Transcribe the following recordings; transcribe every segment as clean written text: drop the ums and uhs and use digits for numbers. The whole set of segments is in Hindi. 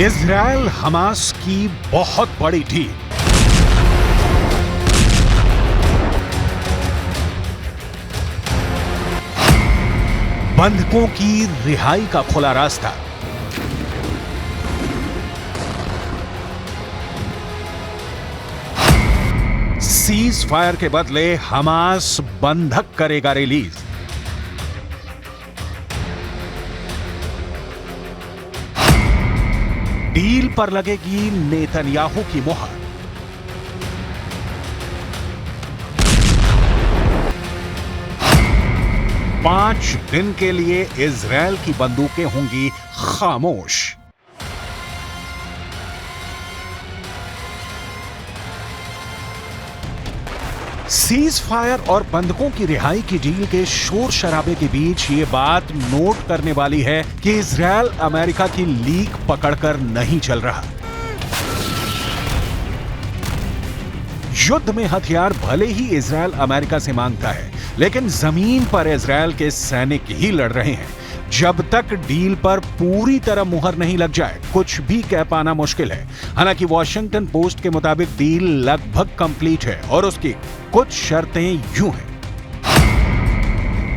इजराइल हमास की बहुत बड़ी डील। बंधकों की रिहाई का खुला रास्ता। सीज फायर के बदले हमास बंधक करेगा रिलीज। डील पर लगेगी नेतन्याहू की मुहर। पांच दिन के लिए इजराइल की बंदूकें होंगी खामोश। सीज फायर और बंधकों की रिहाई की डील के शोर शराबे के बीच ये बात नोट करने वाली है कि इजराइल अमेरिका की लीक पकड़कर नहीं चल रहा। युद्ध में हथियार भले ही इजराइल अमेरिका से मांगता है, लेकिन जमीन पर इजराइल के सैनिक ही लड़ रहे हैं। जब तक डील पर पूरी तरह मुहर नहीं लग जाए, कुछ भी कह पाना मुश्किल है। हालांकि वॉशिंगटन पोस्ट के मुताबिक डील लगभग कंप्लीट है और उसकी कुछ शर्तें यूं हैं।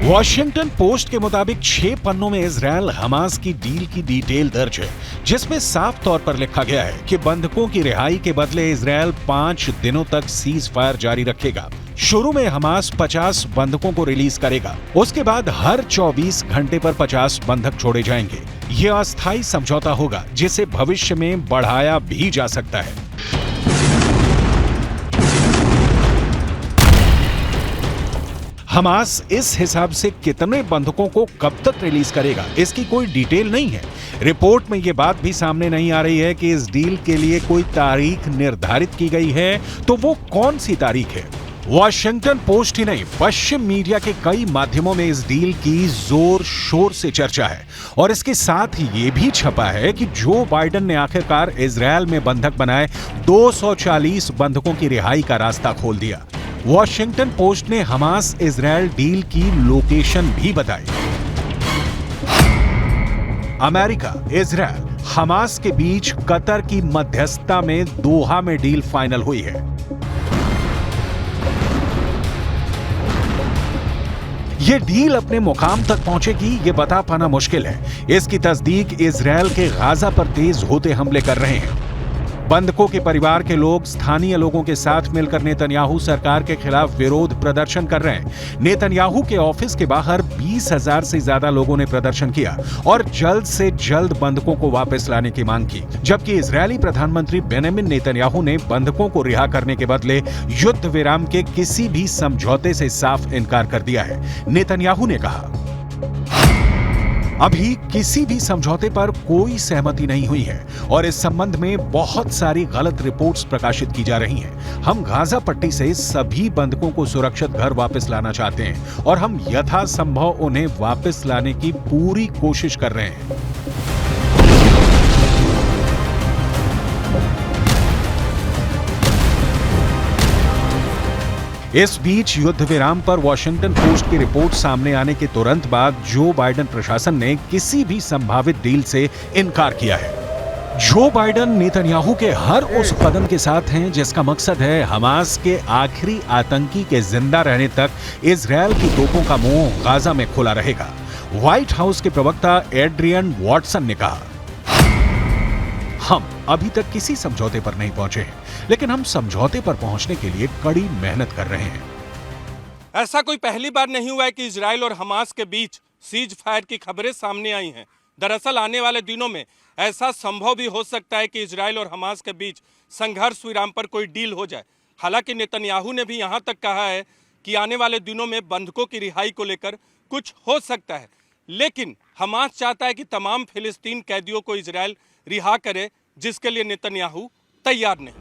वॉशिंगटन पोस्ट के मुताबिक 6 पन्नों में इजराइल हमास की डील की डिटेल दर्ज है, जिसमें साफ तौर पर लिखा गया है कि बंधकों की रिहाई के बदले इजराइल 5 दिनों तक सीज फायर जारी रखेगा। शुरू में हमास 50 बंधकों को रिलीज करेगा। उसके बाद हर 24 घंटे पर 50 बंधक छोड़े जाएंगे। यह अस्थायी समझौता होगा, जिसे भविष्य में बढ़ाया भी जा सकता है। हमास इस हिसाब से कितने बंधकों को कब तक रिलीज करेगा, इसकी कोई डिटेल नहीं है। रिपोर्ट में यह बात भी सामने नहीं आ रही है कि इस डील के लिए कोई तारीख निर्धारित की गई है, तो वो कौन सी तारीख है। वॉशिंगटन पोस्ट ही नहीं, पश्चिम मीडिया के कई माध्यमों में इस डील की जोर शोर से चर्चा है और इसके साथ ही यह भी छपा है कि जो बाइडेन ने आखिरकार इजराइल में बंधक बनाए 240 बंधकों की रिहाई का रास्ता खोल दिया। वॉशिंगटन पोस्ट ने हमास इजराइल डील की लोकेशन भी बताई। अमेरिका, इजराइल, हमास के बीच कतर की मध्यस्थता में दोहा में डील फाइनल हुई है। यह डील अपने मुकाम तक पहुंचेगी, यह बता पाना मुश्किल है। इसकी तस्दीक इजराइल के गाजा पर तेज होते हमले कर रहे हैं। बंधकों के परिवार के लोग स्थानीय लोगों के साथ मिलकर नेतन्याहू सरकार के खिलाफ विरोध प्रदर्शन कर रहे हैं। नेतन्याहू के ऑफिस के बाहर 20,000 से ज्यादा लोगों ने प्रदर्शन किया और जल्द से जल्द बंधकों को वापस लाने की मांग की, जबकि इजरायली प्रधानमंत्री बेंजामिन नेतन्याहू ने बंधकों को रिहा करने के बदले युद्ध विराम के किसी भी समझौते से साफ इनकार कर दिया है। नेतन्याहू ने कहा, अभी किसी भी समझौते पर कोई सहमति नहीं हुई है और इस संबंध में बहुत सारी गलत रिपोर्ट्स प्रकाशित की जा रही हैं। हम गाजा पट्टी से सभी बंधकों को सुरक्षित घर वापस लाना चाहते हैं और हम यथासंभव उन्हें वापस लाने की पूरी कोशिश कर रहे हैं। इस बीच युद्ध विराम पर वॉशिंगटन पोस्ट की रिपोर्ट सामने आने के तुरंत बाद जो बाइडेन प्रशासन ने किसी भी संभावित डील से इनकार किया है। जो बाइडेन नेतन्याहू के हर उस कदम के साथ हैं जिसका मकसद है हमास के आखिरी आतंकी के जिंदा रहने तक इजराइल की तोपों का मुंह गाजा में खुला रहेगा। व्हाइट हाउस के प्रवक्ता एड्रियन वॉटसन ने कहा, हम अभी तक किसी समझौते पर नहीं पहुंचे हैं, लेकिन हम समझौते पर पहुंचने के लिए कड़ी मेहनत कर रहे हैं। ऐसा कोई पहली बार नहीं हुआ है कि इजराइल और हमास के बीच सीज फायर की खबरें सामने आई हैं। दरअसल आने वाले दिनों में ऐसा संभव भी हो सकता है कि इजराइल और हमास के बीच संघर्ष विराम पर कोई डील हो जाए। हालांकि नेतन्याहू ने भी यहां तक कहा है कि आने वाले दिनों में बंधकों की रिहाई को लेकर कुछ हो सकता है, लेकिन हमास चाहता है कि तमाम फिलिस्तीन कैदियों को इजराइल रिहा करे, जिसके लिए नेतन्याहू तैयार नहीं।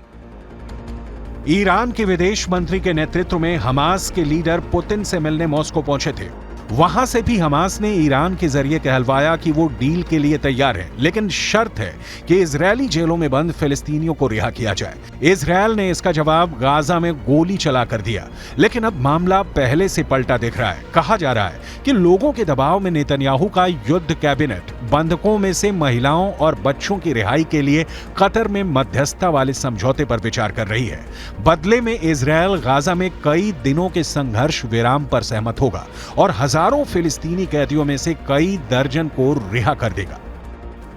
ईरान के विदेश मंत्री के नेतृत्व में हमास के लीडर पुतिन से मिलने मॉस्को पहुंचे थे। वहां से भी हमास ने ईरान के जरिए कहलवाया कि वो डील के लिए तैयार है, लेकिन शर्त है कि इजरायली जेलों में बंद फिलिस्तीनियों को रिहा किया जाए। इजरायल ने इसका जवाब गाजा में गोली चलाकर दिया, लेकिन अब मामला पहले से पलटा दिख रहा है। कहा जा रहा है कि लोगों के दबाव में नेतन्याहू का युद्ध कैबिनेट बंधकों में से महिलाओं और बच्चों की रिहाई के लिए कतर में मध्यस्थता वाले समझौते पर विचार कर रही है। बदले में इजरायल गाजा में कई दिनों के संघर्ष विराम पर सहमत होगा और हजारों फिलिस्तीनी कैदियों में से कई दर्जन को रिहा कर देगा।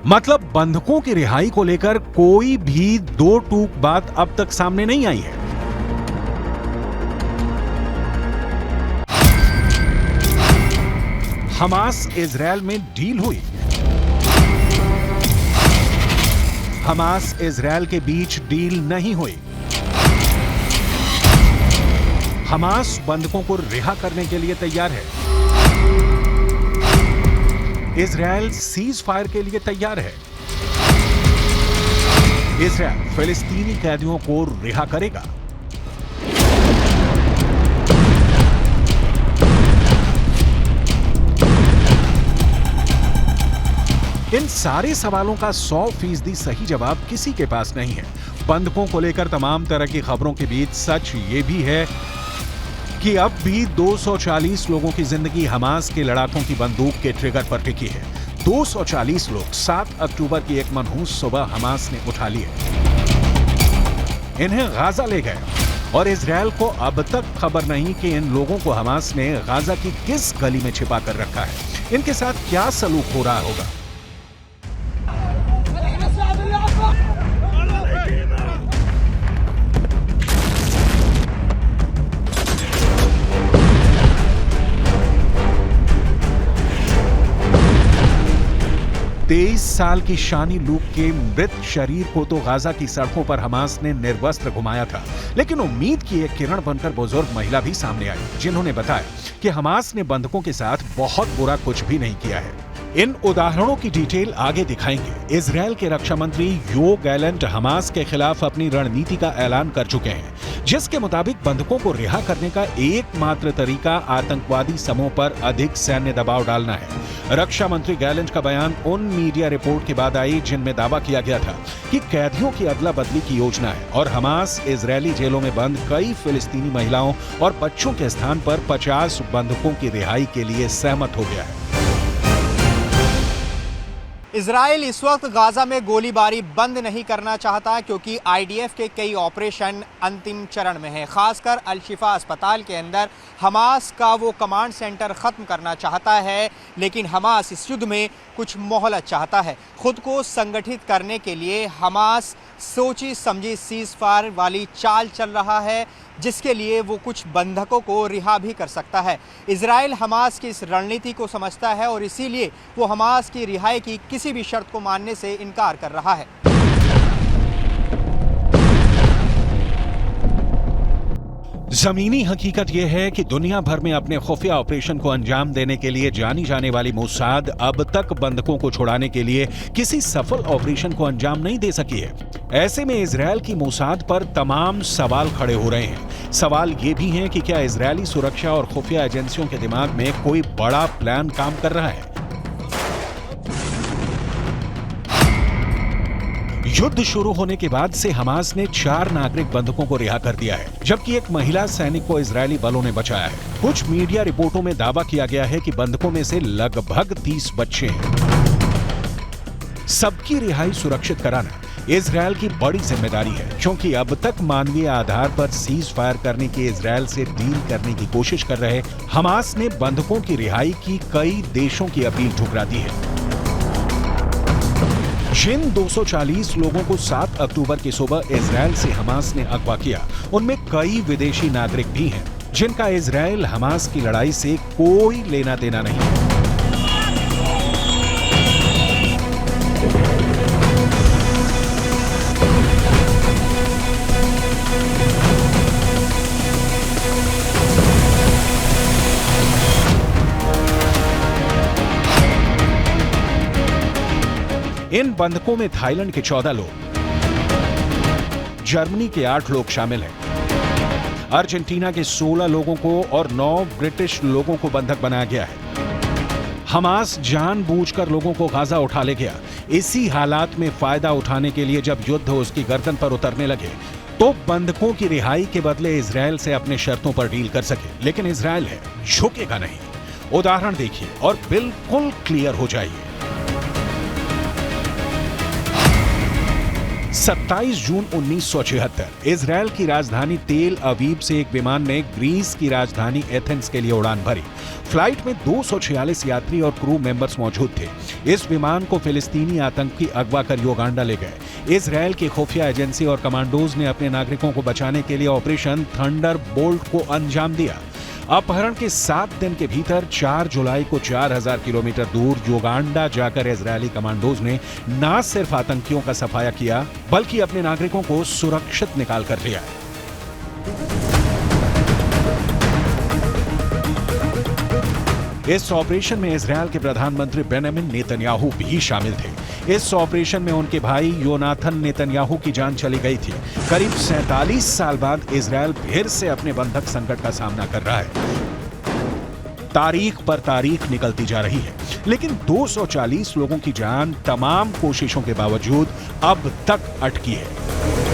मतलब बंधकों की रिहाई को लेकर कोई भी दो टूक बात अब तक सामने नहीं आई है। हमास इजरायल में डील हुई। हमास इजरायल के बीच डील नहीं हुई। हमास बंधकों को रिहा करने के लिए तैयार है। इजरायल सीज फायर के लिए तैयार है। इजरायल फिलिस्तीनी कैदियों को रिहा करेगा। इन सारे सवालों का 100% सही जवाब किसी के पास नहीं है। बंधकों को लेकर तमाम तरह की खबरों के बीच सच ये भी है कि अब भी 240 लोगों की जिंदगी हमास के लड़ाकों की बंदूक के ट्रिगर पर टिकी है। 240 लोग 7 अक्टूबर की एक मनहूस सुबह हमास ने उठा लिए, इन्हें गाजा ले गए और इजरायल को अब तक खबर नहीं कि इन लोगों को हमास ने गाजा की किस गली में छिपा कर रखा है। इनके साथ क्या सलूक हो रहा होगा। तेईस साल की शानी लूक के मृत शरीर को तो गाजा की सड़कों पर हमास ने निर्वस्त्र घुमाया था, लेकिन उम्मीद की एक किरण बनकर बुजुर्ग महिला भी सामने आई, जिन्होंने बताया कि हमास ने बंधकों के साथ बहुत बुरा कुछ भी नहीं किया है। इन उदाहरणों की डिटेल आगे दिखाएंगे। इजरायल के रक्षा मंत्री योव गैलेंट हमास के खिलाफ अपनी रणनीति का ऐलान कर चुके हैं, जिसके मुताबिक बंधकों को रिहा करने का एकमात्र तरीका आतंकवादी समूह पर अधिक सैन्य दबाव डालना है। रक्षा मंत्री गैलेंट का बयान उन मीडिया रिपोर्ट के बाद आई जिनमें दावा किया गया था कि कैदियों की अदला बदली की योजना है और हमास इजरायली जेलों में बंद कई फिलिस्तीनी महिलाओं और बच्चों के स्थान पर 50 बंधकों की रिहाई के लिए सहमत हो गया है। इजराइल इस वक्त गाजा में गोलीबारी बंद नहीं करना चाहता क्योंकि आईडीएफ के कई ऑपरेशन अंतिम चरण में हैं। खासकर अल शिफा अस्पताल के अंदर हमास का वो कमांड सेंटर ख़त्म करना चाहता है, लेकिन हमास इस युद्ध में कुछ मोहलत चाहता है। खुद को संगठित करने के लिए हमास सोची समझी सीज फायर वाली चाल चल रहा है, जिसके लिए वो कुछ बंधकों को रिहा भी कर सकता है। इजराइल हमास की इस रणनीति को समझता है और इसीलिए वो हमास की रिहाई की किसी भी शर्त को मानने से इनकार कर रहा है। जमीनी हकीकत यह है कि दुनिया भर में अपने खुफिया ऑपरेशन को अंजाम देने के लिए जानी जाने वाली मोसाद अब तक बंधकों को छुड़ाने के लिए किसी सफल ऑपरेशन को अंजाम नहीं दे सकी है। ऐसे में इजरायल की मोसाद पर तमाम सवाल खड़े हो रहे हैं। सवाल ये भी हैं कि क्या इजरायली सुरक्षा और खुफिया एजेंसियों के दिमाग में कोई बड़ा प्लान काम कर रहा है। युद्ध शुरू होने के बाद से हमास ने 4 नागरिक बंधकों को रिहा कर दिया है, जबकि एक महिला सैनिक को इजरायली बलों ने बचाया है। कुछ मीडिया रिपोर्टों में दावा किया गया है कि बंधकों में से लगभग 30 बच्चे हैं। सबकी रिहाई सुरक्षित कराना इजरायल की बड़ी जिम्मेदारी है, क्योंकि अब तक मानवीय आधार पर सीज फायर करने की इजरायल से डील करने की कोशिश कर रहे हमास ने बंधकों की रिहाई की कई देशों की अपील ठुकरा दी है। जिन 240 लोगों को 7 अक्टूबर की सुबह इजरायल से हमास ने अगवा किया, उनमें कई विदेशी नागरिक भी हैं, जिनका इजरायल हमास की लड़ाई से कोई लेना देना नहीं है। इन बंधकों में थाईलैंड के 14 लोग, जर्मनी के 8 लोग शामिल हैं, अर्जेंटीना के 16 लोगों को और 9 ब्रिटिश लोगों को बंधक बनाया गया है। हमास जानबूझकर लोगों को गाजा उठा ले गया। इसी हालात में फायदा उठाने के लिए जब युद्ध उसकी गर्दन पर उतरने लगे तो बंधकों की रिहाई के बदले इजरायल से अपने शर्तों पर डील कर सके। लेकिन इजरायल है, झुकेगा नहीं। उदाहरण देखिए और बिल्कुल क्लियर हो जाइए। 27 जून 1976 इजरायल की राजधानी तेल अवीव से एक विमान ने ग्रीस की राजधानी एथेंस के लिए उड़ान भरी। फ्लाइट में 246 यात्री और क्रू मेंबर्स मौजूद थे। इस विमान को फिलिस्तीनी आतंकी अगवा कर युगांडा ले गए। इजरायल की खुफिया एजेंसी और कमांडोज ने अपने नागरिकों को बचाने के लिए ऑपरेशन थंडरबोल्ट को अंजाम दिया। अपहरण के 7 दिन के भीतर 4 जुलाई को 4000 किलोमीटर दूर युगांडा जाकर इजरायली कमांडोज ने न सिर्फ आतंकियों का सफाया किया बल्कि अपने नागरिकों को सुरक्षित निकाल कर लिया। इस ऑपरेशन में इजरायल के प्रधानमंत्री बेंजामिन नेतन्याहू भी शामिल थे। इस ऑपरेशन में उनके भाई योनाथन नेतन्याहू की जान चली गई थी। करीब 47 साल बाद इजरायल फिर से अपने बंधक संकट का सामना कर रहा है। तारीख पर तारीख निकलती जा रही है, लेकिन 240 लोगों की जान तमाम कोशिशों के बावजूद अब तक अटकी है।